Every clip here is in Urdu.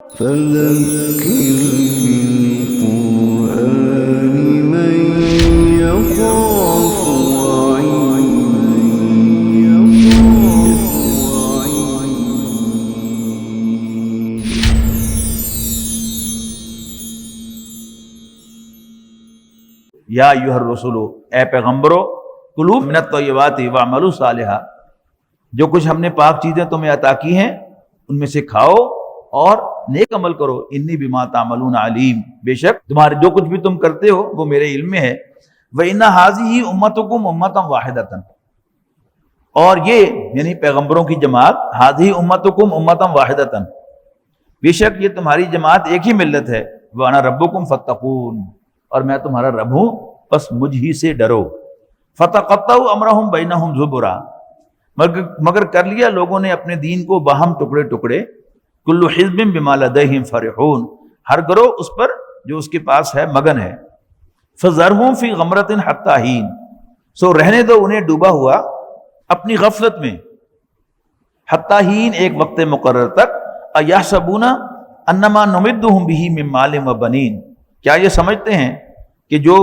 فذكر بالقرآن من يخاف یا ایھا الرسول، اے پیغمبرو، کلوا من الطیبات واعملوا صالحا، جو کچھ ہم نے پاک چیزیں تمہیں عطا کی ہیں ان میں سے کھاؤ اور نیک عمل کرو، انی بما تعملون علیم، بے شک تمہارے جو کچھ بھی تم کرتے ہو وہ میرے علم میں ہے۔ وَإِنَّ هَٰذِهِ أُمَّتُكُمْ أُمَّةً وَاحِدَةً، اور یہ یعنی پیغمبروں کی جماعت، هَٰذِهِ أُمَّتُكُمْ أُمَّةً وَاحِدَةً، بے شک یہ تمہاری جماعت ایک ہی ملت ہے، وَأَنَا رَبُّكُمْ فَاتَّقُونِ، اور میں تمہارا رب ہوں بس مجھ ہی سے ڈرو۔ فَتَقَطَّعُوا أَمْرَهُمْ بَيْنَهُمْ زُبُرًا، مگر کر لیا لوگوں نے اپنے دین کو باہم ٹکڑے ٹکڑے، کل حزب بما لدیہم فرحون، ہر گروہ اس پر جو اس کے پاس ہے مگن ہے۔ فذرہم فی غمرۃ حتی حین، سو رہنے دو انہیں ڈوبا ہوا اپنی غفلت میں، حتی حین ایک وقت مقرر تک، ایحسبون انما نمدہم بہ من مال و بنین، کیا یہ سمجھتے ہیں کہ جو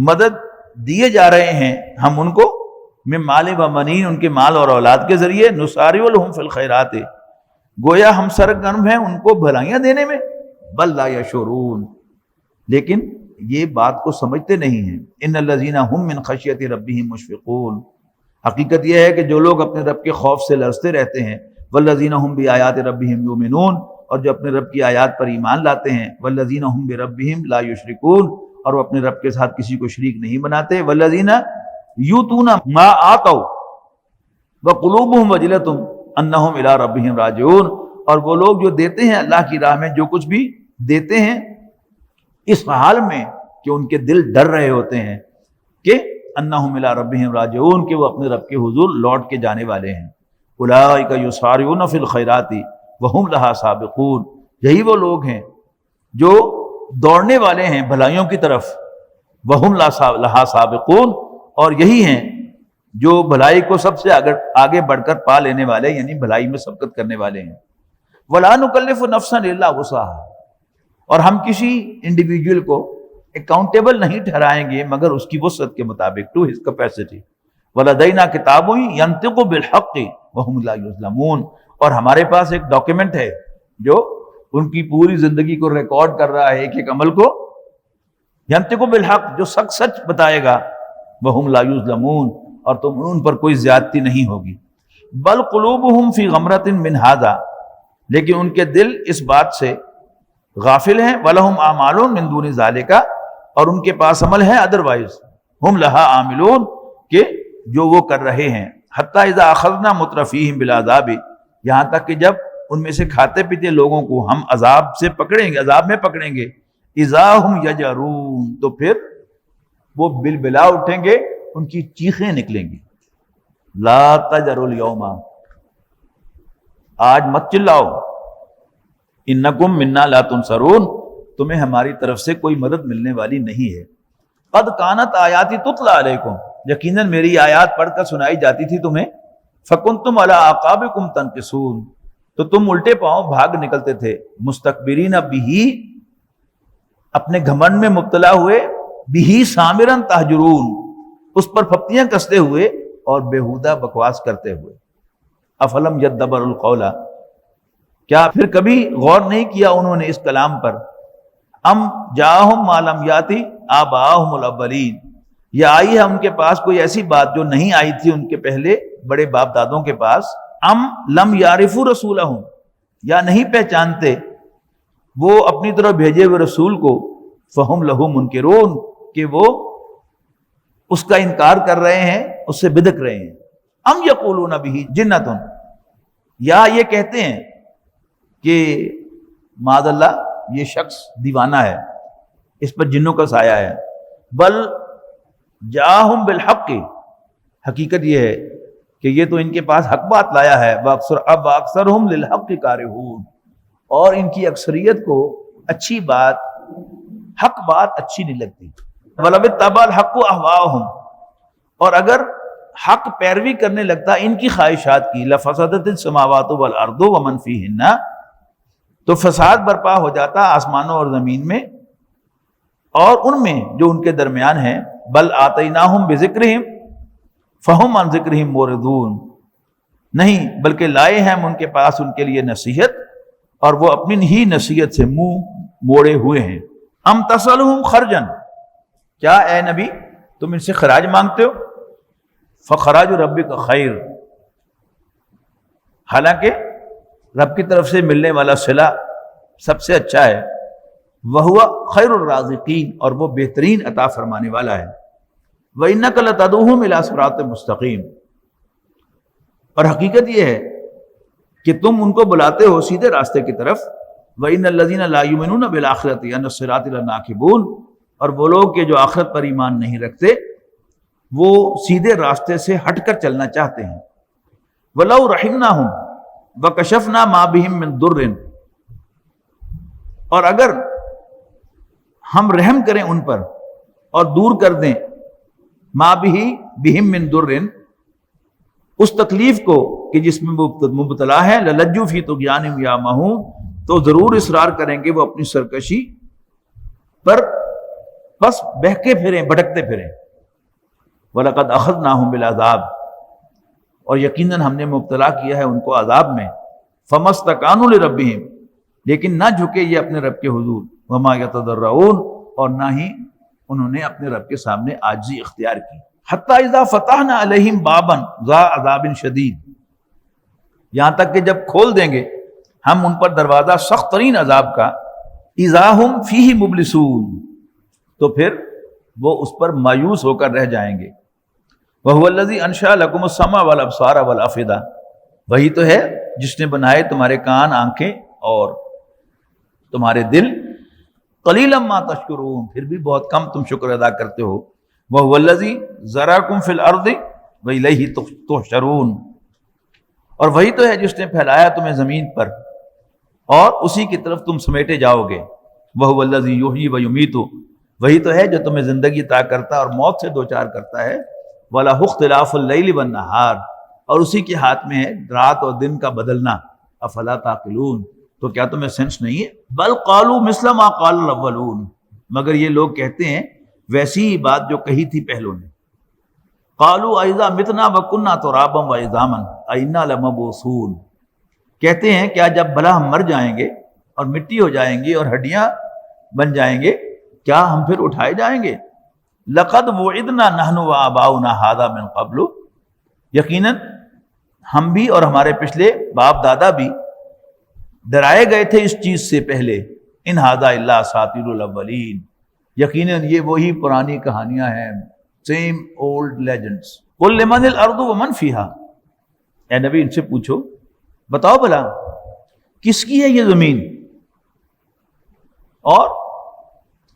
مدد دیے جا رہے ہیں ہم ان کو، من مال و بنین ان کے مال اور اولاد کے ذریعے، نسارع لہم فی الخیرات، گویا ہم سرگرم ہیں ان کو بھلائیاں دینے میں، بل لا یشعرون، لیکن یہ بات کو سمجھتے نہیں ہیں۔ ان الذین هم من خشیۃ ربہم مشفقون، حقیقت یہ ہے کہ جو لوگ اپنے رب کے خوف سے لرزتے رہتے ہیں، والذین هم بآیات ربہم یؤمنون، اور جو اپنے رب کی آیات پر ایمان لاتے ہیں، والذین هم بربہم لا یشرکون، اور وہ اپنے رب کے ساتھ کسی کو شریک نہیں بناتے، والذین یؤتون ما آتوا وقلوبہم وجلۃ انہم الی ربہم راجعون، اور وہ لوگ جو دیتے ہیں اللہ کی راہ میں جو کچھ بھی دیتے ہیں اس حال میں کہ ان کے دل ڈر رہے ہوتے ہیں کہ انہم الی ربہم راجعون، کہ وہ اپنے رب کے حضور لوٹ کے جانے والے ہیں۔ اولئک یسارعون فی الخیرات وہم لہا سابقون، یہی وہ لوگ ہیں جو دوڑنے والے ہیں بھلائیوں کی طرف، وہم لہا سابقون، اور یہی ہیں جو بھلائی کو سب سے آگے بڑھ کر پا لینے والے، یعنی بھلائی میں سبقت کرنے والے ہیں۔ وَلَا نُكَلِّفُ نَفْسًا إِلَّا وُسْعَهَا، اور ہم کسی انڈیویجول کو اکاؤنٹیبل نہیں ٹھہرائیں گے مگر اس کی وسعت کے مطابق، ٹو ہز کیپیسٹی۔ وَلَدَيْنَا كِتَابٌ يَنطِقُ بِالْحَقِّ وَهُمْ لَا يُظْلَمُونَ، اور ہمارے پاس ایک ڈاکیومنٹ ہے جو ان کی پوری زندگی کو ریکارڈ کر رہا ہے، ایک ایک عمل کو، يَنطِقُ بِالْحَقِّ، جو سچ بتائے گا، وَهُمْ لَا يُظْلَمُونَ، اور تم ان پر کوئی زیادتی نہیں ہوگی۔ بل قلوبہم فی غمرۃ من ھذا، لیکن ان کے دل اس بات سے غافل ہیں، وَلَهُمْ اعمال من دون ذالک، اور ان کے پاس عمل ہے ادروائز، ہم لہا عاملون، کہ جو وہ کر رہے ہیں، حتی اذا اخذنا مترفیہم بالعذاب، یہاں تک کہ جب ان میں سے کھاتے پیتے لوگوں کو ہم عذاب سے پکڑیں گے، عذاب میں پکڑیں گے، اذا ہم یجرون، تو پھر وہ بلبلا اٹھیں گے، ان کی چیخیں نکلیں گی۔ لا تجروا اليوم، آج مت چلاؤ، انکم منا لا تنصرون، تمہیں ہماری طرف سے کوئی مدد ملنے والی نہیں ہے۔ قد کانت آیاتی تتلی علیکم، یقیناً میری آیات پڑھ کر سنائی جاتی تھی تمہیں، فکنتم علی اعقابکم تنکصون، تو تم الٹے پاؤں بھاگ نکلتے تھے، مستکبرین بہ، اپنے گھمنڈ میں مبتلا ہوئے، بہ سامرا تہجرون، اس پر پھپتیاں کستے ہوئے اور بیہودہ بکواس کرتے ہوئے۔ افلم یدبر القول، کیا پھر کبھی غور نہیں کیا انہوں نے اس کلام پر، ام جاءہم ما لم یاتی آباءہم الاولین، یا آئی ہے ان کے پاس کوئی ایسی بات جو نہیں آئی تھی ان کے پہلے بڑے باپ دادوں کے پاس، ام لم یعرفوا رسولہم، یا نہیں پہچانتے وہ اپنی طرف بھیجے ہوئے رسول کو، فہم لہ منکرون، کہ وہ اس کا انکار کر رہے ہیں، اس سے بدک رہے ہیں۔ ام یقولون بہ جنۃ، یا یہ کہتے ہیں کہ معاذ اللہ یہ شخص دیوانہ ہے، اس پر جنوں کا سایہ ہے۔ بل جاءہم بالحق، حقیقت یہ ہے کہ یہ تو ان کے پاس حق بات لایا ہے، اکثرہم للحق کارہون، اور ان کی اکثریت کو اچھی بات، حق بات اچھی نہیں لگتی۔ وَلَوِ اتَّبَعَ الْحَقُّ أَهْوَاءَهُمْ، اور اگر حق پیروی کرنے لگتا ان کی خواہشات کی، لَفَسَدَتِ السَّمَاوَاتُ وَالْأَرْضُ وَمَنْ فِيهِنَّ، تو فساد برپا ہو جاتا آسمانوں اور زمین میں اور ان میں جو ان کے درمیان ہیں. بل آتیناہم بذکرہم فہم عن ذکرہم معرضون، نہیں بلکہ لائے ہیں ہم ان کے پاس ان کے لیے نصیحت اور وہ اپنی ہی نصیحت سے منہ موڑے ہوئے ہیں. ام تسألہم خرجا، کیا اے نبی تم ان سے خراج مانگتے ہو؟ فخراج ربک خیر، حالانکہ رب کی طرف سے ملنے والا صلہ سب سے اچھا ہے. وَهُوَ خَيْرُ الرَّازِقِينَ، اور وہ بہترین عطا فرمانے والا ہے. وَإِنَّكَ لَتَدْعُوهُمْ إِلَىٰ صِرَاطٍ مُسْتَقِيمٍ، اور حقیقت یہ ہے کہ تم ان کو بلاتے ہو سیدھے راستے کی طرف. وَإِنَّ الَّذِينَ لَا يُؤْمِنُونَ بِالْآخِرَةِ عَنِ الصِّرَاطِ لَنَاكِبُونَ، اور وہ لوگ کہ جو آخرت پر ایمان نہیں رکھتے وہ سیدھے راستے سے ہٹ کر چلنا چاہتے ہیں. وَلَوْ رَحِمْنَاهُمْ وَكَشَفْنَا مَا بِهِمْ مِنْ ضُرٍّ، اور اگر ہم رحم کریں ان پر اور دور کر دیں ما بہم من در، اس تکلیف کو کہ جس میں مبتلا ہے، للجوا فی طغیانہم یعمہون، تو ضرور اصرار کریں گے وہ اپنی سرکشی پر، بس بہکے پھریں بھٹکتے پھریں. وَلَقَدْ أَخَذْنَاهُمْ بِالْعَذَابِ، اور یقیناً ہم نے مبتلا کیا ہے ان کو عذاب میں. فَمَا اسْتَكَانُوا لِرَبِّهِمْ، لیکن نہ جھکے یہ اپنے رب کے حضور. وَمَا يَتَضَرَّعُونَ، اور نہ ہی انہوں نے اپنے رب کے سامنے عاجزی اختیار کی. حَتَّى إِذَا فَتَحْنَا عَلَيْهِمْ بَابًا ذَا عَذَابٍ شَدِيدٍ، یہاں تک کہ جب کھول دیں گے ہم ان پر دروازہ سخت ترین عذاب کا. إِذَا هُمْ فِيهِ مُبْلِسُونَ، تو پھر وہ اس پر مایوس ہو کر رہ جائیں گے. وَهُوَ الَّذِي أَنشَأَ لَكُمُ السَّمْعَ وَالْأَبْصَارَ وَالْأَفْئِدَةَ، وہی تو ہے جس نے بنائے تمہارے کان، آنکھیں اور تمہارے دل. قلیلا ما تشکرون، پھر بھی بہت کم تم شکر ادا کرتے ہو. وَهُوَ الَّذِي ذَرَاكُمْ فِي الْأَرْضِ وَإِلَيْهِ تُحْشَرُونَ، اور وہی تو ہے جس نے پھیلایا تمہیں زمین پر اور اسی کی طرف تم سمیٹے جاؤ گے. وَهُوَ الَّذِي يُحْيِي وَيُمِيتُ، وہی تو ہے جو تمہیں زندگی عطا کرتا اور موت سے دوچار کرتا ہے. وَلَهُ اخْتِلَافُ اللَّيْلِ وَالنَّهَارِ، اور اسی کے ہاتھ میں ہے رات اور دن کا بدلنا. افلا تعقلون، تو کیا تمہیں سینس نہیں ہے؟ بل قالوا مثل ما قال الاولون، مگر یہ لوگ کہتے ہیں ویسی ہی بات جو کہی تھی پہلوں نے. قالوا اذا متنا وكنا ترابا وعظاما انا لمبعوثون، کہتے ہیں کیا جب بھلا ہم مر جائیں گے اور مٹی ہو جائیں گے اور ہڈیاں بن جائیں گے کیا ہم پھر اٹھائے جائیں گے؟ لقد وعدنا نحن وآباؤنا هذا من قبل، یقیناً ہم بھی اور ہمارے پچھلے باپ دادا بھی ڈرائے گئے تھے اس چیز سے پہلے. ان ھذا الا اساطیر الاولین، یقیناً یہ وہی پرانی کہانیاں ہیں، سیم اولڈ لیجنڈس. قل لمن الارض ومن فیہا، اے نبی ان سے پوچھو بتاؤ بھلا کس کی ہے یہ زمین اور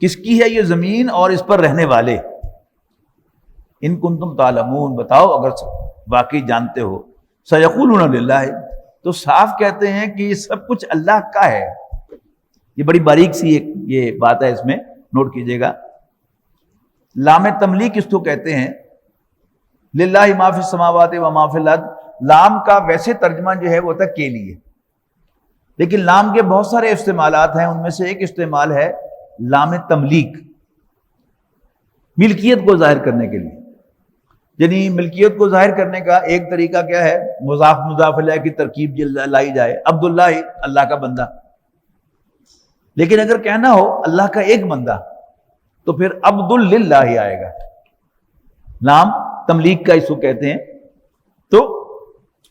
کس کی ہے یہ زمین اور اس پر رہنے والے. ان کنتم تعلمون، بتاؤ اگر واقعی جانتے ہو. سیقولون للہ، تو صاف کہتے ہیں کہ یہ سب کچھ اللہ کا ہے. یہ بڑی باریک سی ایک یہ بات ہے، اس میں نوٹ کیجئے گا. لام تملیک اس کو کہتے ہیں. للہ ما فی السماوات و ما فی الارض، لام کا ویسے ترجمہ جو ہے وہ ہوتا ہے کے لیے، لیکن لام کے بہت سارے استعمالات ہیں. ان میں سے ایک استعمال ہے لام تملیک، ملکیت کو ظاہر کرنے کے لیے. یعنی ملکیت کو ظاہر کرنے کا ایک طریقہ کیا ہے؟ مضاف مضاف الیہ کی ترکیب لائی جائے. عبداللہ اللہ کا بندہ، لیکن اگر کہنا ہو اللہ کا ایک بندہ تو پھر عبد للہ آئے گا. نام تملیک کا اس کو کہتے ہیں. تو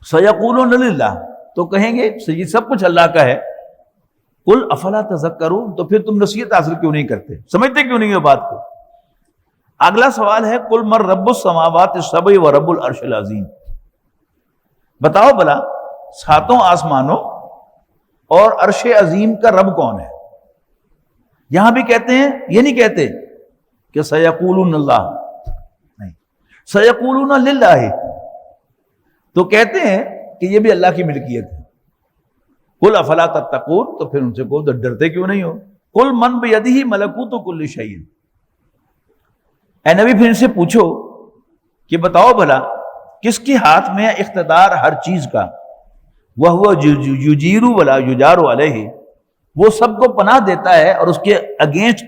سیقولون للہ، تو کہیں گے یہ سب کچھ اللہ کا ہے. قل افلا تذکرون، تو پھر تم نصیحت حاصل کیوں نہیں کرتے، سمجھتے کیوں نہیں ہو بات کو. اگلا سوال ہے قل من رب السماوات السبع و رب العرش العظیم، بتاؤ بھلا ساتوں آسمانوں اور عرش عظیم کا رب کون ہے. یہاں بھی کہتے ہیں، یہ نہیں کہتے کہ سیقولون اللہ، نہیں، سیقولون للہ، تو کہتے ہیں کہ یہ بھی اللہ کی ملکیت ہے. قل افلا تتقون، تو پھر ان سے کہو ڈرتے کیوں نہیں ہو. قل من بیدہ ملکوت کل شیء، اے نبی پھر ان سے پوچھو کہ بتاؤ بھلا کس کے ہاتھ میں ہے اقتدار ہر چیز کا. وَهُوَ يُجِيرُ وَلَا يُجَارُ عَلَيْهِ، وہ سب کو پناہ دیتا ہے اور اس کے اگینسٹ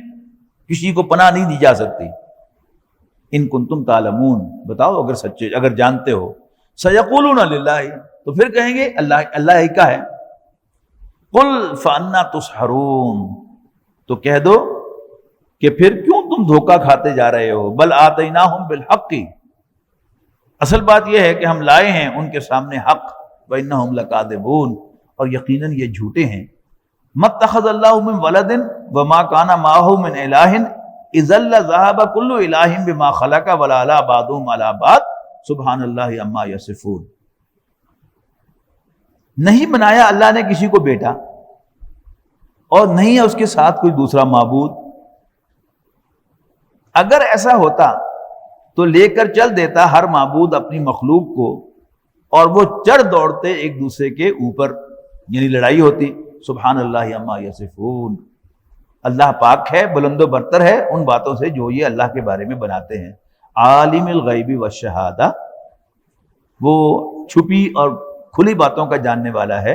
کسی کو پناہ نہیں دی جا سکتی. ان کنتم تعلمون، بتاؤ اگر سچے، اگر جانتے ہو. سیقولون للہ، تو پھر کہیں گے اللہ ہی کا ہے. قل فانا تسحرون، تو کہہ دو کہ پھر کیوں تم دھوکہ کھاتے جا رہے ہو. بل آتیناہم بالحق، اصل بات یہ ہے کہ ہم لائے ہیں ان کے سامنے حق. وانہم لکاذبون، اور یقیناً یہ جھوٹے ہیں. متخذ اللہ من ولد وما کان معہ من الہ اذا لذهب كل الہ بما خلق ولا بعضهم علی بعض سبحان اللہ عما یصفون. نہیں بنایا اللہ نے کسی کو بیٹا، اور نہیں ہے اس کے ساتھ کوئی دوسرا معبود. اگر ایسا ہوتا تو لے کر چل دیتا ہر معبود اپنی مخلوق کو، اور وہ چڑھ دوڑتے ایک دوسرے کے اوپر، یعنی لڑائی ہوتی. سبحان اللہ عما یصفون، اللہ پاک ہے، بلند و برتر ہے ان باتوں سے جو یہ اللہ کے بارے میں بناتے ہیں. عالم الغیب والشہادہ، وہ چھپی اور کھلی باتوں کا جاننے والا ہے.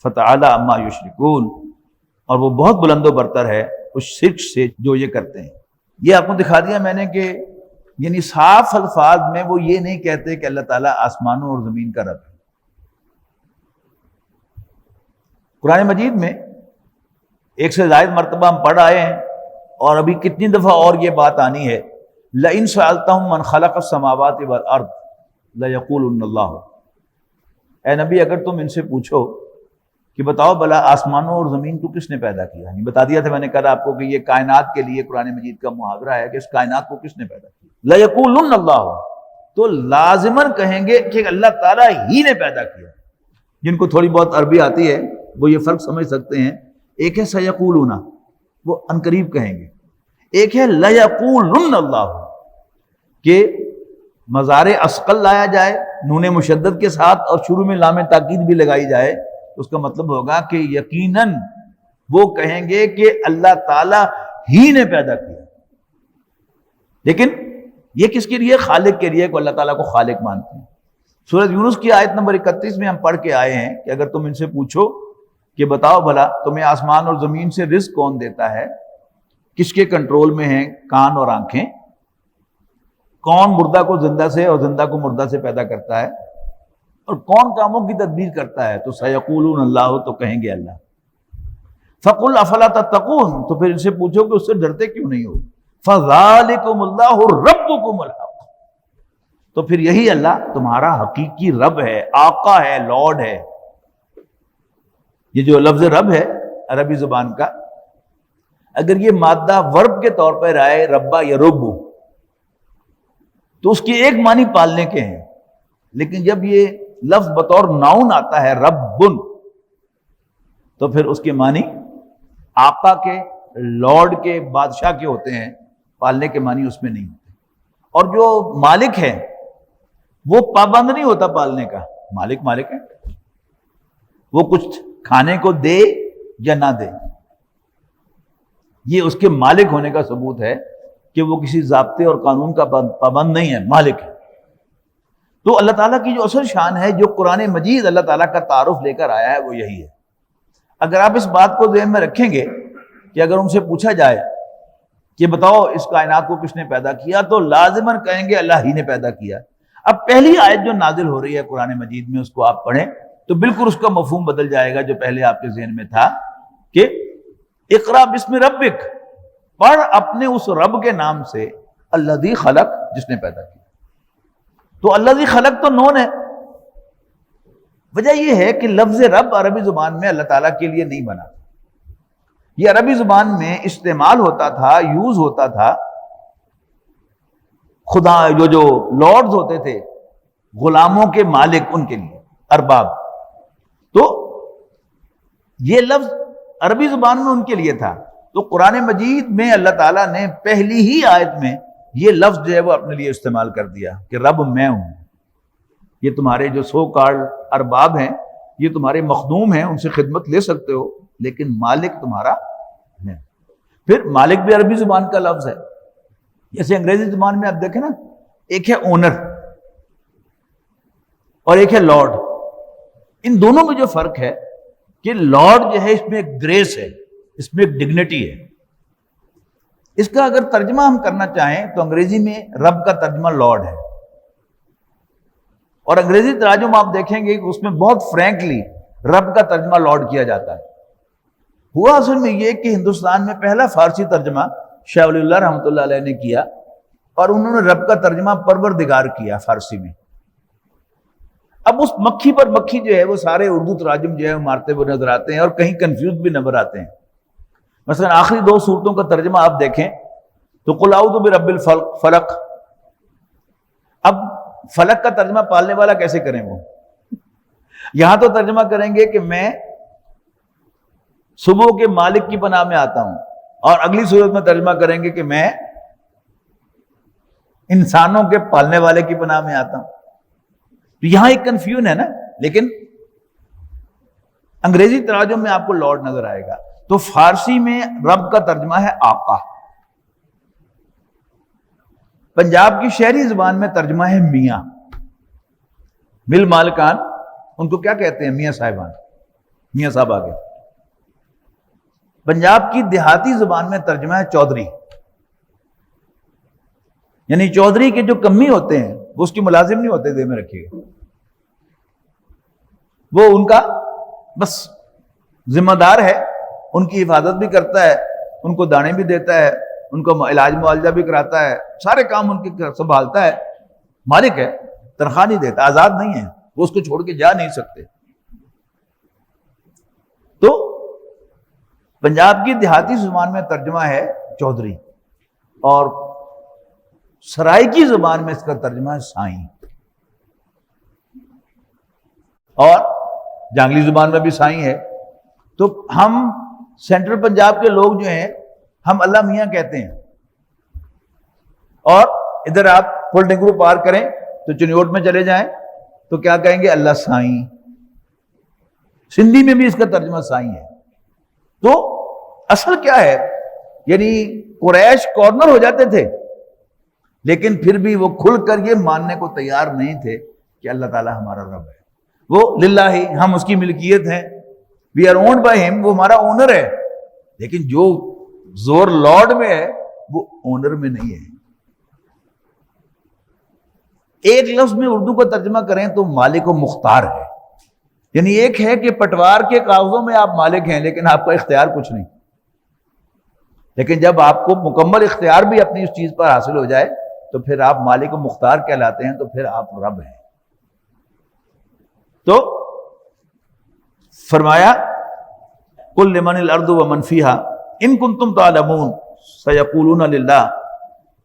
فتعالی عما یشرکون، اور وہ بہت بلند و برتر ہے اس شرک سے جو یہ کرتے ہیں. یہ آپ کو دکھا دیا میں نے کہ یعنی صاف الفاظ میں وہ یہ نہیں کہتے کہ اللہ تعالیٰ آسمانوں اور زمین کا رب ہے. قرآن مجید میں ایک سے زائد مرتبہ ہم پڑھ آئے ہیں، اور ابھی کتنی دفعہ اور یہ بات آنی ہے. لئن سألتہم من خلق السماوات والارض لیقولن اللہ. اے نبی اگر تم ان سے پوچھو کہ بتاؤ بلا آسمانوں اور زمین کو کس نے پیدا کیا، یعنی بتا دیا تھا میں نے کہا آپ کو کہ یہ کائنات کے لیے قرآن مجید کا محاورہ ہے کہ اس کائنات کو کس نے پیدا کیا. لیقولن اللہ، تو لازماً کہیں گے کہ اللہ تعالیٰ ہی نے پیدا کیا. جن کو تھوڑی بہت عربی آتی ہے وہ یہ فرق سمجھ سکتے ہیں. ایک ہے سیقولون، وہ عنقریب کہیں گے. ایک ہے لیقولن اللہ، کہ مضارع اثقل لایا جائے نون مشدد کے ساتھ اور شروع میں لام تاکید بھی لگائی جائے، تو اس کا مطلب ہوگا کہ یقیناً وہ کہیں گے کہ اللہ تعالیٰ ہی نے پیدا کیا. لیکن یہ کس کے لیے؟ خالق کے لیے، کو اللہ تعالیٰ کو خالق مانتے ہیں. سورۃ یونس کی آیت نمبر 31 میں ہم پڑھ کے آئے ہیں کہ اگر تم ان سے پوچھو کہ بتاؤ بھلا تمہیں آسمان اور زمین سے رزق کون دیتا ہے، کس کے کنٹرول میں ہیں کان اور آنکھیں، کون مردہ کو زندہ سے اور زندہ کو مردہ سے پیدا کرتا ہے، اور کون کاموں کی تدبیر کرتا ہے، تو سیقولون اللہ، تو کہیں گے اللہ. فقل افلا تتقون، تو پھر ان سے پوچھو کہ اس سے ڈرتے کیوں نہیں ہو. فذالکم اللہ ربکم الحق، تو پھر یہی اللہ تمہارا حقیقی رب ہے، آقا ہے، لارڈ ہے. یہ جو لفظ رب ہے عربی زبان کا، اگر یہ مادہ ورب کے طور پر آئے ربا یا ربو، تو اس کے ایک معنی پالنے کے ہیں. لیکن جب یہ لفظ بطور ناؤن آتا ہے ربن، تو پھر اس کے معنی آقا کے، لارڈ کے، بادشاہ کے ہوتے ہیں. پالنے کے معنی اس میں نہیں ہوتے. اور جو مالک ہے وہ پابند نہیں ہوتا پالنے کا. مالک مالک ہے، وہ کچھ کھانے کو دے یا نہ دے، یہ اس کے مالک ہونے کا ثبوت ہے کہ وہ کسی ضابطے اور قانون کا پابند نہیں ہے، مالک ہے. تو اللہ تعالیٰ کی جو اصل شان ہے، جو قرآن مجید اللہ تعالیٰ کا تعارف لے کر آیا ہے، وہ یہی ہے. اگر آپ اس بات کو ذہن میں رکھیں گے کہ اگر ان سے پوچھا جائے کہ بتاؤ اس کائنات کو کس نے پیدا کیا، تو لازماً کہیں گے اللہ ہی نے پیدا کیا. اب پہلی آیت جو نازل ہو رہی ہے قرآن مجید میں، اس کو آپ پڑھیں تو بالکل اس کا مفہوم بدل جائے گا جو پہلے آپ کے ذہن میں تھا کہ اقرا بسم ربک، پڑھ اپنے اس رب کے نام سے، الذی خلق، جس نے پیدا کیا. تو الذی خلق تو نون ہے. وجہ یہ ہے کہ لفظ رب عربی زبان میں اللہ تعالیٰ کے لیے نہیں بنا. یہ عربی زبان میں استعمال ہوتا تھا، یوز ہوتا تھا خدا، جو لارڈز ہوتے تھے، غلاموں کے مالک، ان کے لیے ارباب. تو یہ لفظ عربی زبان میں ان کے لیے تھا. تو قرآن مجید میں اللہ تعالیٰ نے پہلی ہی آیت میں یہ لفظ جو ہے وہ اپنے لیے استعمال کر دیا کہ رب میں ہوں. یہ تمہارے جو سو کارڈ ارباب ہیں، یہ تمہارے مخدوم ہیں، ان سے خدمت لے سکتے ہو، لیکن مالک تمہارا میں. پھر مالک بھی عربی زبان کا لفظ ہے. جیسے انگریزی زبان میں آپ دیکھیں نا، ایک ہے اونر اور ایک ہے لارڈ. ان دونوں میں جو فرق ہے کہ لارڈ جو ہے اس میں ایک گریس ہے، اس میں ایک ڈگنیٹی ہے. اس کا اگر ترجمہ ہم کرنا چاہیں تو انگریزی میں رب کا ترجمہ لارڈ ہے، اور انگریزی تراجم آپ دیکھیں گے کہ اس میں بہت فرینکلی رب کا ترجمہ لارڈ کیا جاتا ہے. ہوا اصل میں یہ کہ ہندوستان میں پہلا فارسی ترجمہ شاہ ولی اللہ رحمۃ اللہ علیہ نے کیا، اور انہوں نے رب کا ترجمہ پروردگار کیا فارسی میں. اب اس مکھی پر مکھی جو ہے وہ سارے اردو تراجم جو ہے مارتے ہوئے نظر آتے ہیں، اور کہیں کنفیوز بھی نظر آتے ہیں. مثلا آخری 2 سورتوں کا ترجمہ آپ دیکھیں تو قل اعوذ برب الفلق. اب فلک کا ترجمہ پالنے والا کیسے کریں؟ وہ یہاں تو ترجمہ کریں گے کہ میں صبح کے مالک کی پناہ میں آتا ہوں، اور اگلی صورت میں ترجمہ کریں گے کہ میں انسانوں کے پالنے والے کی پناہ میں آتا ہوں. تو یہاں ایک کنفیوژن ہے نا. لیکن انگریزی تراجم میں آپ کو لارڈ نظر آئے گا. تو فارسی میں رب کا ترجمہ ہے آقا. پنجاب کی شہری زبان میں ترجمہ ہے میاں. مل مالکان ان کو کیا کہتے ہیں؟ میاں صاحبان، میاں صاحب آگے. پنجاب کی دیہاتی زبان میں ترجمہ ہے چودھری. یعنی چودھری کے جو کمی ہوتے ہیں وہ اس کی ملازم نہیں ہوتے، دے میں رکھیے گا، وہ ان کا بس ذمہ دار ہے، ان کی حفاظت بھی کرتا ہے، ان کو دانے بھی دیتا ہے، ان کو علاج معالجہ بھی کراتا ہے، سارے کام ان کے سنبھالتا ہے. مالک ہے، تنخواہ نہیں دیتا، آزاد نہیں ہے، وہ اس کو چھوڑ کے جا نہیں سکتے. تو پنجاب کی دیہاتی زبان میں ترجمہ ہے چودھری، اور سرائیکی زبان میں اس کا ترجمہ ہے سائیں، اور جانگلی زبان میں بھی سائیں ہے. تو ہم سینٹرل پنجاب کے لوگ جو ہیں ہم اللہ میاں کہتے ہیں، اور ادھر آپ پل ڈنگرو پار کریں تو چنیوٹ میں چلے جائیں تو کیا کہیں گے؟ اللہ سائیں. سندھی میں بھی اس کا ترجمہ سائیں ہے. تو اصل کیا ہے؟ یعنی قریش کارنر ہو جاتے تھے، لیکن پھر بھی وہ کھل کر یہ ماننے کو تیار نہیں تھے کہ اللہ تعالیٰ ہمارا رب ہے. وہ للہ ہی، ہم اس کی ملکیت ہیں، وی آر اونڈ بائی ہم، وہ ہمارا اونر ہے. لیکن جو زور لارڈ میں ہے وہ اونر میں نہیں ہے. ایک لفظ میں اردو کا ترجمہ کریں تو مالک و مختار ہے. یعنی ایک ہے کہ پٹوار کے کاغذوں میں آپ مالک ہیں لیکن آپ کا اختیار کچھ نہیں، لیکن جب آپ کو مکمل اختیار بھی اپنی اس چیز پر حاصل ہو جائے تو پھر آپ مالک و مختار کہلاتے ہیں، تو پھر آپ رب ہیں. تو فرمایا قل لمن الارض ومن فيها ان كنتم تعلمون سيقولون لله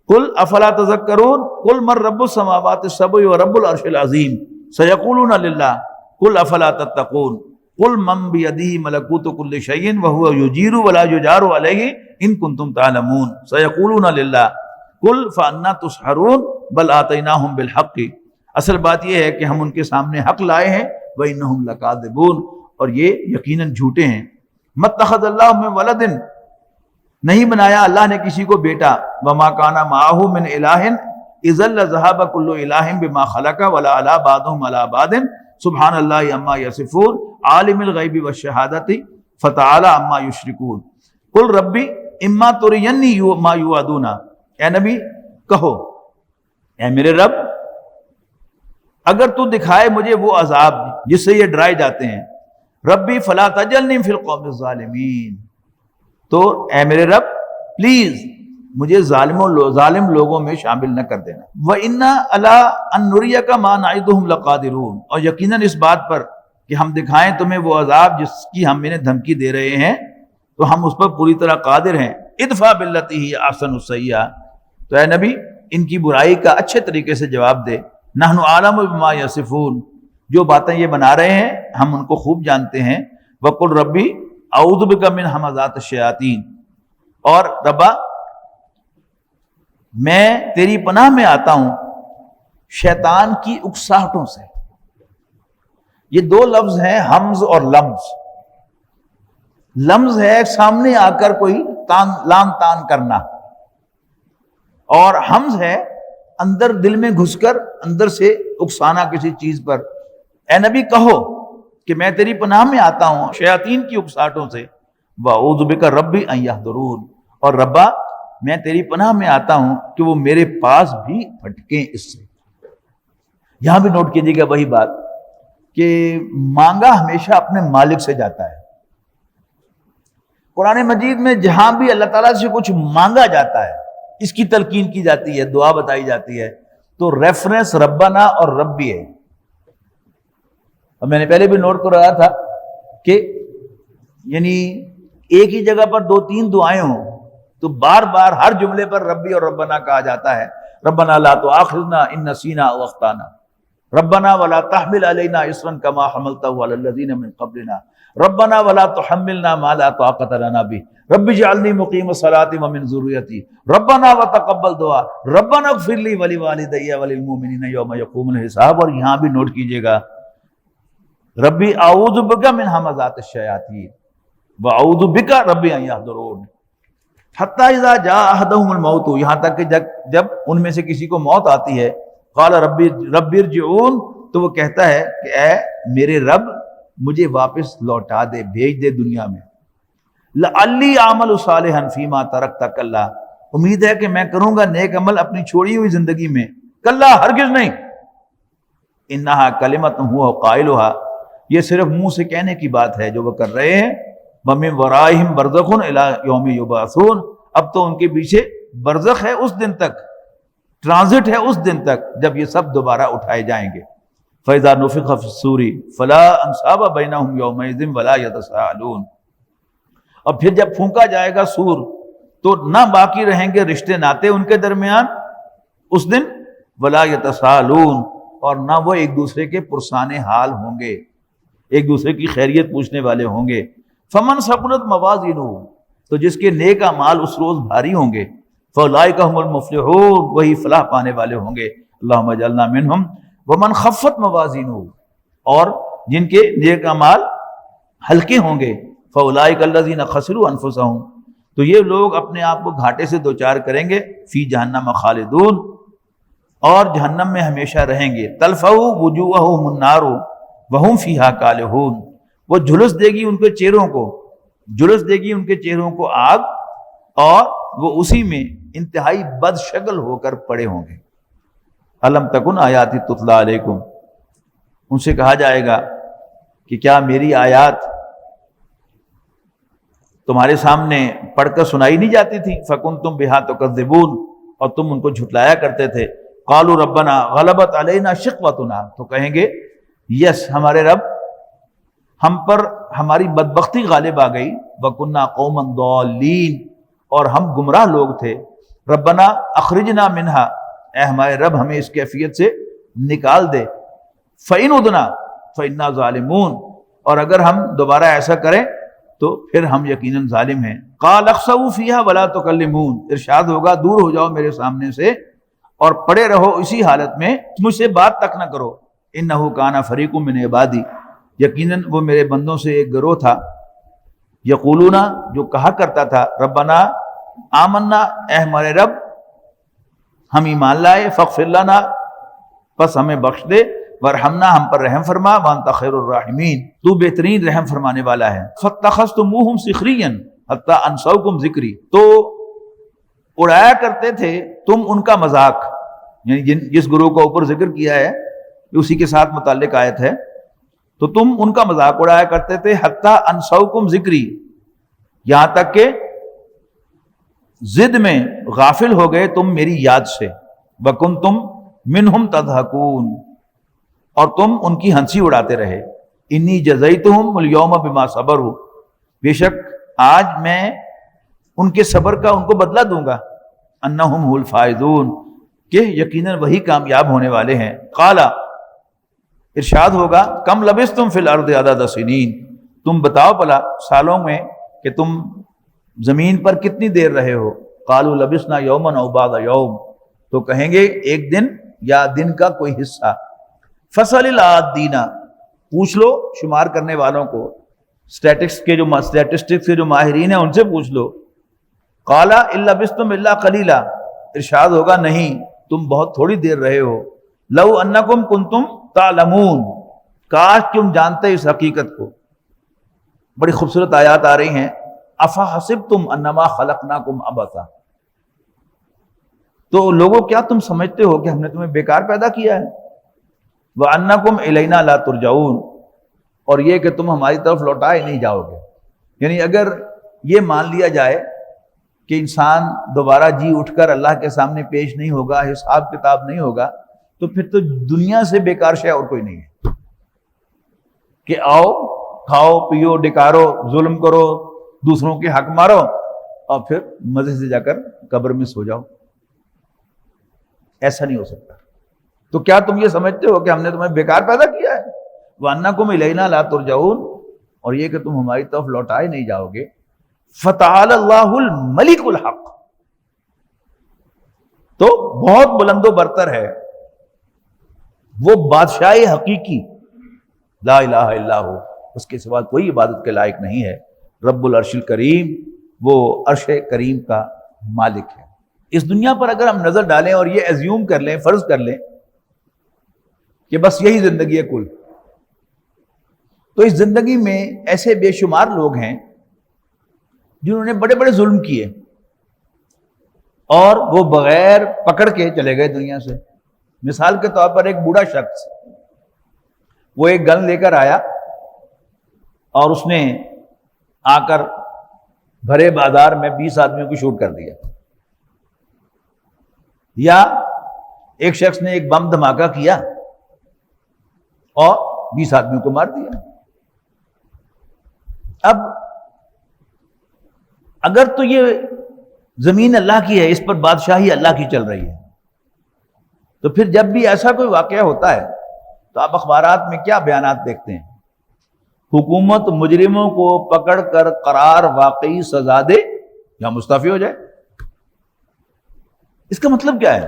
قل افلا تذكرون قل من رب السماوات السبع ورب العرش العظيم سيقولون لله قل افلا تتقون قل من بيده ملكوت كل شيء وهو يجير ولا يجار عليه ان كنتم تعلمون سيقولون لله قل فأنا تسحرون بل آتيناهم بالحق. اصل بات یہ ہے کہ ہم ان کے سامنے حق لائے ہیں، وَإِنَّهُمْ لَكَاذِبُونَ، اور یہ یقیناً جھوٹے ہیں. مَتَّخَذَ اللَّهُ مِن وَلَدٍ، نہیں بنایا اللہ نے کسی کو بیٹا، وَمَا كَانَ مَعَهُ مِنْ إِلَٰهٍ إِذًا لَذَهَبَ كُلُّ إِلَٰهٍ بِمَا خَلَقَ وَلَا عَلَىٰ بَعْضُهُمْ عَلَىٰ بَعْضٍ سُبْحَانَ اللَّهِ عَمَّا يَصِفُونَ عَالِمِ الْغَيْبِ وَالشَّهَادَةِ فَتَعَالَىٰ عَمَّا يُشْرِكُونَ. قُلْ رَبِّ إِمَّا تُرِيَنِّي مَا يُوعَدُونَ، اے نبی کہو، اے میرے رب اگر تو دکھائے مجھے وہ عذاب جس سے یہ ڈرائے جاتے ہیں، ربی فلا تجلنی فی القوم الظالمین، تو اے میرے رب پلیز مجھے ظالم لوگوں میں شامل نہ کر دینا. وَإِنَّا عَلَىٰ أَن نُرِيَكَ مَا نَعِدُهُمْ لَقَادِرُونَ، اور یقیناً اس بات پر کہ ہم دکھائیں تمہیں وہ عذاب جس کی ہم انہیں دھمکی دے رہے ہیں تو ہم اس پر پوری طرح قادر ہیں. ادفع باللتی ہی احسن السیئۃ، تو اے نبی ان کی برائی کا اچھے طریقے سے جواب دے. نحن اعلم بما یصفون، جو باتیں یہ بنا رہے ہیں ہم ان کو خوب جانتے ہیں. وقل ربی اعوذ بک من ہمزات الشیاطین، اور ربا میں تیری پناہ میں آتا ہوں شیطان کی اکساہٹوں سے. یہ 2 لفظ ہیں، حمز اور لمز. لمز ہے سامنے آ کر کوئی لان تان کرنا، اور حمز ہے اندر دل میں گھس کر اندر سے اکسانا کسی چیز پر. اے نبی کہو کہ میں تیری پناہ میں آتا ہوں شیاطین کی اکساہٹوں سے، وَأَعُوذُ بِكَ رَبِّ أَن يَحْضُرُونَ، اور ربا میں تیری پناہ میں آتا ہوں کہ وہ میرے پاس بھی پھٹکیں اس سے۔ یہاں بھی نوٹ کیجیے گا وہی بات کہ مانگا ہمیشہ اپنے مالک سے جاتا ہے۔ قرآن مجید میں جہاں بھی اللہ تعالیٰ سے کچھ مانگا جاتا ہے، اس کی تلقین کی جاتی ہے، دعا بتائی جاتی ہے، تو ریفرنس ربنا اور ربی ہے۔ اور میں نے پہلے بھی نوٹ کر رہا تھا کہ یعنی ایک ہی جگہ پر 2-3 دعائیں ہوں تو بار بار ہر جملے پر ربی اور ربنا کہا جاتا ہے۔ ربنا لا تؤاخذنا ان نسینا او اخطانا، ربنا ولا تحمل علینا اصرا کما حملته علی الذین من قبلنا، ربنا ولا تحملنا ما لا طاقت لنا به، رب اجعلنی مقیم الصلاة ومن ذریتی، ربنا وتقبل دعا، ربنا اغفر لی ولوالدی وللمؤمنین یوم یقوم الحساب۔ اور یہاں بھی نوٹ کیجئے گا ربی اعوذ بک من ہمزات الشیاطین واعوذ بک ربی ان یحضرون، حتی اذا جاء احدهم الموت، یہاں تک کہ جب ان میں سے کسی کو موت آتی ہے، قال رب ارجعون، تو وہ کہتا ہے کہ اے میرے رب مجھے واپس لوٹا دے، بھیج دے دنیا میں، لعلی اعمل صالحا فیما ترکت کلا، امید ہے کہ میں کروں گا نیک عمل اپنی چھوڑی ہوئی زندگی میں، کلا ہرگز نہیں، انہا کلمۃ هو قائلها، یہ صرف منہ سے کہنے کی بات ہے جو وہ کر رہے ہیں، وَمِن وَرَائِهِمْ بَرْزَخٌ إِلَىٰ يَوْمِ يُبْعَثُونَ، اب تو ان کے پیچھے برزخ ہے اس دن تک، ٹرانزٹ ہے اس دن تک جب یہ سب دوبارہ اٹھائے جائیں گے۔ فَإِذَا نُفِخَ فِي الصُّورِ فَلَا أَنْسَابَ بَيْنَهُمْ يَوْمَئِذٍ وَلَا يَتَسَاءَلُونَ، اور پھر جب پھونکا جائے گا سور تو نہ باقی رہیں گے رشتے ناتے ان کے درمیان اس دن، وَلَا يَتَسَاءَلُونَ، اور نہ وہ ایک دوسرے کے پرسان حال ہوں گے، ایک دوسرے کی خیریت پوچھنے والے ہوں گے۔ فمن ثقلت موازینہ، تو جس کے نیک اعمال اس روز بھاری ہوں گے، فاولئک هم المفلحون، وہی فلاح پانے والے ہوں گے، اللہم اجعلنا منہم۔ ومن خفت موازینہ، اور جن کے نیک اعمال ہلکے ہوں گے، فاولئک الذین خسروا انفسہم، تو یہ لوگ اپنے آپ کو گھاٹے سے دوچار کریں گے، فی جہنم خالدون، اور جہنم میں ہمیشہ رہیں گے، تلفح وجوہہم النار وہم فیہا کالحون، وہ جھلس دے گی ان کے چہروں کو، جھلس دے گی ان کے چہروں کو آگ، اور وہ اسی میں انتہائی بد شکل ہو کر پڑے ہوں گے۔ الم تکن آیاتی تتلی علیکم، ان سے کہا جائے گا کہ کیا میری آیات تمہارے سامنے پڑھ کر سنائی نہیں جاتی تھی؟ فکنتم بہا تکذبون، اور تم ان کو جھٹلایا کرتے تھے۔ قالوا ربنا غلبت علینا شقوتنا، تو کہیں گے یس ہمارے رب، ہم پر ہماری بدبختی غالب آ گئی، وَكُنَّا قَوْمًا ضَالِّينَ، اور ہم گمراہ لوگ تھے، ربنا اخرجنا منہا، اے ہمارے رب ہمیں اس کیفیت سے نکال دے، فَإِنْ عُدْنَا فَإِنَّا ظَالِمُونَ، اور اگر ہم دوبارہ ایسا کریں تو پھر ہم یقیناً ظالم ہیں۔ قَالَ اخْسَئُوا فِيهَا وَلَا تُكَلِّمُونَ، ارشاد ہوگا دور ہو جاؤ میرے سامنے سے اور پڑے رہو اسی حالت میں، مجھ سے بات تک نہ کرو۔ إِنَّهُ كَانَ فَرِيقٌ مِّنْ عِبَادِي، یقیناً وہ میرے بندوں سے ایک گروہ تھا، یقولون، جو کہا کرتا تھا، ربنا آمنا، اے ہمارے رب ہم ایمان لائے، فاغفر لنا، پس ہمیں بخش دے، ورحمنا، ہم پر رحم فرما، وانت خیر الراحمین، تو بہترین رحم فرمانے والا ہے۔ فاتخذتموہم سخریا حتی انسوکم ذکری، تو اڑایا کرتے تھے تم ان کا مذاق، یعنی جس گروہ کا اوپر ذکر کیا ہے اسی کے ساتھ متعلق آیت ہے، تو تم ان کا مذاق اڑایا کرتے تھے، حتی انسوکم ذکری، یہاں تک کہ ضد میں غافل ہو گئے تم میری یاد سے، وکنتم منہم تضحکون، اور تم ان کی ہنسی اڑاتے رہے۔ انی جزیتہم اليوم بما صبروا، بے شک آج میں ان کے صبر کا ان کو بدلہ دوں گا، انہم هم الفائزون، کہ یقیناً وہی کامیاب ہونے والے ہیں۔ قال، ارشاد ہوگا، کم لبثتم فی الارض عدد سنین، تم بتاؤ بلا سالوں میں کہ تم زمین پر کتنی دیر رہے ہو؟ قالوا لبثنا یوما او بعض یوم، تو کہیں گے ایک دن یا دن کا کوئی حصہ۔ فصل العادین، پوچھ لو شمار کرنے والوں کو، اسٹیٹسٹکس کے جو ماہرین ہیں ان سے پوچھ لو۔ قال ان لبثتم الا قلیلا، ارشاد ہوگا نہیں تم بہت تھوڑی دیر رہے ہو۔ لو انکم کنتم تعلمون، کاش تم جانتے اس حقیقت کو۔ بڑی خوبصورت آیات آ رہی ہیں افحسبتم انما خلقناکم عبثا، تو لوگوں کیا تم سمجھتے ہو کہ ہم نے تمہیں بیکار پیدا کیا ہے؟ وَأَنَّكُمْ إِلَيْنَا لَا تُرْجَعُونَ، اور یہ کہ تم ہماری طرف لوٹائے نہیں جاؤ گے۔ یعنی اگر یہ مان لیا جائے کہ انسان دوبارہ جی اٹھ کر اللہ کے سامنے پیش نہیں ہوگا، حساب کتاب نہیں ہوگا، تو پھر تو دنیا سے بیکار شے اور کوئی نہیں ہے کہ آؤ کھاؤ پیو ڈکارو ظلم کرو دوسروں کے حق مارو اور پھر مزے سے جا کر قبر میں سو جاؤ۔ ایسا نہیں ہو سکتا۔ تو کیا تم یہ سمجھتے ہو کہ ہم نے تمہیں بیکار پیدا کیا ہے؟ وَأَنَّكُمْ إِلَيْنَا لَا تُرْجَعُونَ، اور یہ کہ تم ہماری طرف لوٹائے نہیں جاؤ گے۔ فَتَعَالَى اللَّهُ الْمَلِكُ الْحَقُّ، تو بہت بلند و برتر ہے وہ بادشاہ حقیقی، لا الہ الا ہو، اس کے سوا کوئی عبادت کے لائق نہیں ہے، رب العرش الکریم، وہ عرش کریم کا مالک ہے۔ اس دنیا پر اگر ہم نظر ڈالیں اور یہ ایزیوم کر لیں، فرض کر لیں کہ بس یہی زندگی ہے کل، تو اس زندگی میں ایسے بے شمار لوگ ہیں جنہوں نے بڑے بڑے ظلم کیے اور وہ بغیر پکڑ کے چلے گئے دنیا سے۔ مثال کے طور پر ایک بوڑھا شخص، وہ ایک گن لے کر آیا اور اس نے آ کر بھرے بازار میں 20 آدمیوں کو شوٹ کر دیا، یا ایک شخص نے ایک بم دھماکہ کیا اور 20 آدمیوں کو مار دیا۔ اب اگر تو یہ زمین اللہ کی ہے، اس پر بادشاہی اللہ کی چل رہی ہے، تو پھر جب بھی ایسا کوئی واقعہ ہوتا ہے تو آپ اخبارات میں کیا بیانات دیکھتے ہیں؟ حکومت مجرموں کو پکڑ کر قرار واقعی سزا دے یا مستعفی ہو جائے۔ اس کا مطلب کیا ہے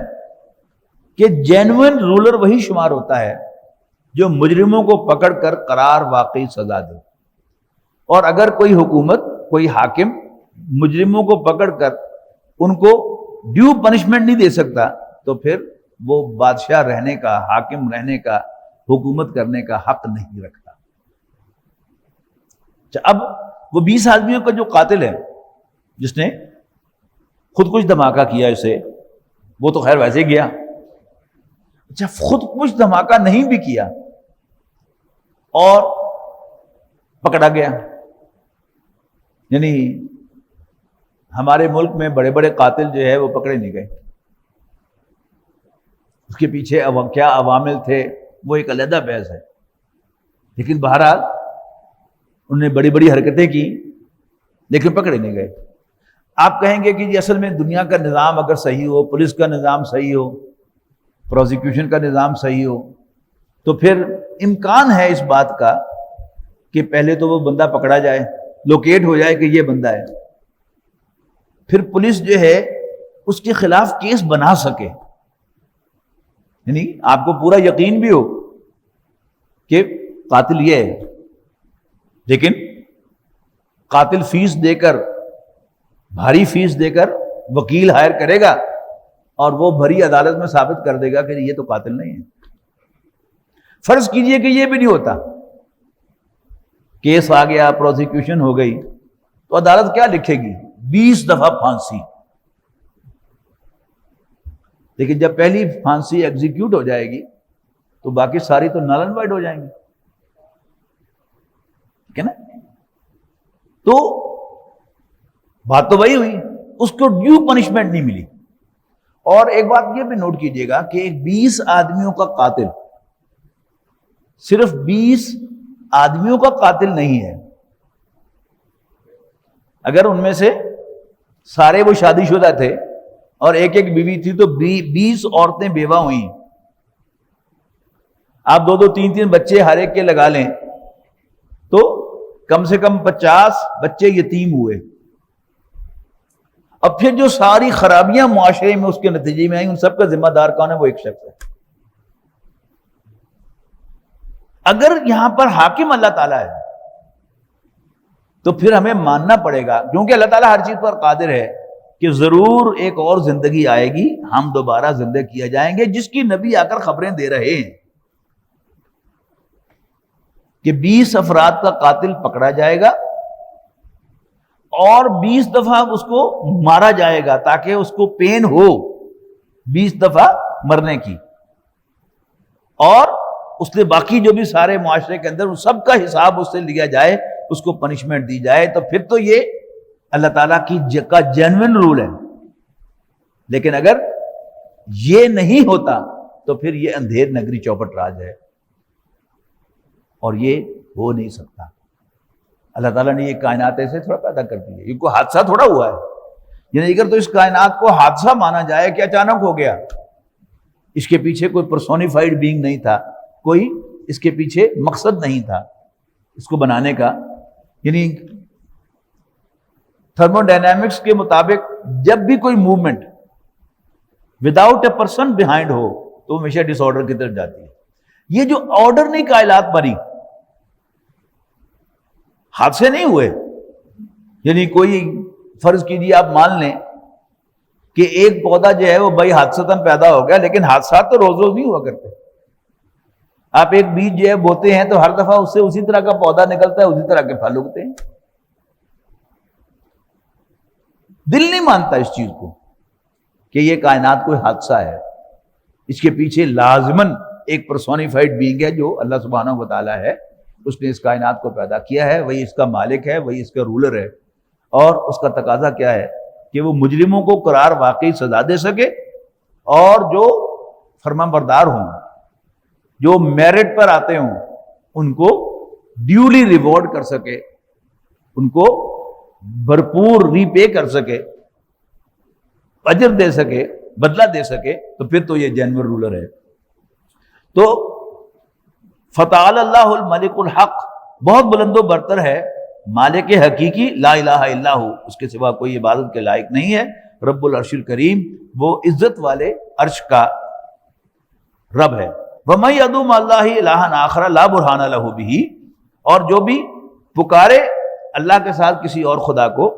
کہ جینوئن رولر وہی شمار ہوتا ہے جو مجرموں کو پکڑ کر قرار واقعی سزا دے، اور اگر کوئی حکومت کوئی حاکم مجرموں کو پکڑ کر ان کو ڈیو پنشمنٹ نہیں دے سکتا تو پھر وہ بادشاہ رہنے کا، حاکم رہنے کا، حکومت کرنے کا حق نہیں رکھتا۔ اب وہ 20 آدمیوں کا جو قاتل ہے، جس نے خود کش دھماکہ کیا اسے، وہ تو خیر ویسے گیا۔ اچھا، خود کش دھماکہ نہیں بھی کیا اور پکڑا گیا، یعنی ہمارے ملک میں بڑے بڑے قاتل جو ہے وہ پکڑے نہیں گئے، اس کے پیچھے کیا عوامل تھے وہ ایک علیحدہ بحث ہے، لیکن بہرحال انہوں نے بڑی بڑی حرکتیں کی لیکن پکڑے نہیں گئے۔ آپ کہیں گے کہ جی اصل میں دنیا کا نظام اگر صحیح ہو، پولیس کا نظام صحیح ہو، پروزیکیوشن کا نظام صحیح ہو، تو پھر امکان ہے اس بات کا کہ پہلے تو وہ بندہ پکڑا جائے، لوکیٹ ہو جائے کہ یہ بندہ ہے، پھر پولیس جو ہے اس کے خلاف کیس بنا سکے، یعنی آپ کو پورا یقین بھی ہو کہ قاتل یہ ہے، لیکن قاتل فیس دے کر، بھاری فیس دے کر وکیل ہائر کرے گا اور وہ بھری عدالت میں ثابت کر دے گا کہ یہ تو قاتل نہیں ہے۔ فرض کیجئے کہ یہ بھی نہیں ہوتا، کیس آ گیا، پروزیکیوشن ہو گئی، تو عدالت کیا لکھے گی؟ 20 دفعہ پھانسی۔ لیکن جب پہلی پھانسی ایگزیکیوٹ ہو جائے گی تو باقی ساری تو نل اینڈ وائڈ ہو جائیں گی، ٹھیک ہے نا؟ تو بات تو وہی ہوئی، اس کو ڈیو پنشمنٹ نہیں ملی۔ اور ایک بات یہ بھی نوٹ کیجئے گا کہ 20 آدمیوں کا قاتل صرف 20 آدمیوں کا قاتل نہیں ہے، اگر ان میں سے سارے وہ شادی شدہ تھے اور ایک ایک بیوی تھی تو 20 عورتیں بیوہ ہوئیں، آپ 2-2 3-3 بچے ہر ایک کے لگا لیں تو کم سے کم 50 بچے یتیم ہوئے۔ اب پھر جو ساری خرابیاں معاشرے میں اس کے نتیجے میں آئیں، ان سب کا ذمہ دار کون ہے؟ وہ ایک شخص ہے۔ اگر یہاں پر حاکم اللہ تعالیٰ ہے تو پھر ہمیں ماننا پڑے گا، کیونکہ اللہ تعالیٰ ہر چیز پر قادر ہے، کہ ضرور ایک اور زندگی آئے گی، ہم دوبارہ زندہ کیا جائیں گے، جس کی نبی آ کر خبریں دے رہے ہیں کہ 20 افراد کا قاتل پکڑا جائے گا اور 20 دفعہ اس کو مارا جائے گا تاکہ اس کو پین ہو 20 دفعہ مرنے کی، اور اس نے باقی جو بھی سارے معاشرے کے اندر ان سب کا حساب اس سے لیا جائے، اس کو پنشمنٹ دی جائے، تو پھر تو یہ اللہ تعالیٰ کا جینوئن رول ہے۔ لیکن اگر یہ نہیں ہوتا تو پھر یہ اندھیر نگری چوپٹ راج ہے، اور یہ ہو نہیں سکتا۔ اللہ تعالیٰ نے یہ کائنات ایسے تھوڑا پیدا کر دی ہے، یہ کوئی حادثہ تھوڑا ہوا ہے۔ یعنی اگر تو اس کائنات کو حادثہ مانا جائے کہ اچانک ہو گیا، اس کے پیچھے کوئی پرسونیفائڈ بینگ نہیں تھا، کوئی اس کے پیچھے مقصد نہیں تھا اس کو بنانے کا۔ یعنی تھرمو ڈائنامکس کے مطابق جب بھی کوئی movement without a person behind ہو تو ہمیشہ ڈس آرڈر کی طرف جاتی ہے۔ یہ جو آرڈر نہیں کائنات بنی، حادثے نہیں ہوئے۔ یعنی کوئی فرض کیجیے آپ مان لیں کہ ایک پودا جو ہے وہ بھائی حادثتاً پیدا ہو گیا، لیکن حادثات تو روز روز نہیں ہوا کرتے۔ آپ ایک بیج جو ہے بوتے ہیں تو ہر دفعہ اس سے اسی طرح کا پودا نکلتا ہے، اسی طرح کے پھل اگتے ہیں۔ دل نہیں مانتا اس چیز کو کہ یہ کائنات کوئی حادثہ ہے، اس کے پیچھے لازماً ایک پرسونیفائڈ بینگ ہے جو اللہ سبحانہ و تعالیٰ ہے، اس نے اس کائنات کو پیدا کیا ہے، وہی اس کا مالک ہے، وہی اس کا رولر ہے، اور اس کا تقاضا کیا ہے کہ وہ مجرموں کو قرار واقعی سزا دے سکے، اور جو فرمان بردار ہوں، جو میرٹ پر آتے ہوں، ان کو ڈیولی ریوارڈ کر سکے، ان کو بھرپور ری پے کر سکے، اجر دے سکے، بدلہ دے سکے، تو پھر تو یہ جینوئن رولر ہے۔ تو فتعال اللہ الملک الحق، بہت بلند و برتر ہے مالک حقیقی، لا الہ الا ہو، اس کے سوا کوئی عبادت کے لائق نہیں ہے، رب العرش الکریم، وہ عزت والے عرش کا رب ہے۔ وَمَن يَدْعُ مَعَ اللَّهِ إِلَٰهًا آخَرَ لَا بُرْهَانَ لَهُ بِهِ، اور جو بھی پکارے اللہ کے ساتھ کسی اور خدا کو،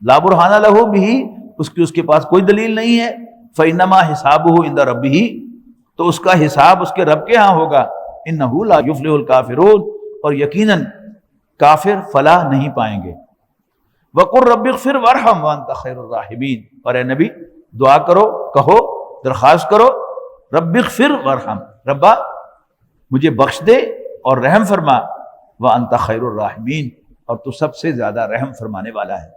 لا برہان لہ بہ، اس کے پاس کوئی دلیل نہیں ہے، فإنما حسابہ عند ربہ، تو اس کا حساب اس کے رب کے ہاں ہوگا، انہ لا یفلح الکافرون، اور یقیناً کافر فلاح نہیں پائیں گے۔ وقل رب اغفر وارحم وانت خیر الراحمین، اور اے نبی دعا کرو، کہو، درخواست کرو، رب اغفر وارحم، ربا مجھے بخش دے اور رحم فرما، وانت خیر الراحمین، اور تو سب سے زیادہ رحم فرمانے والا ہے۔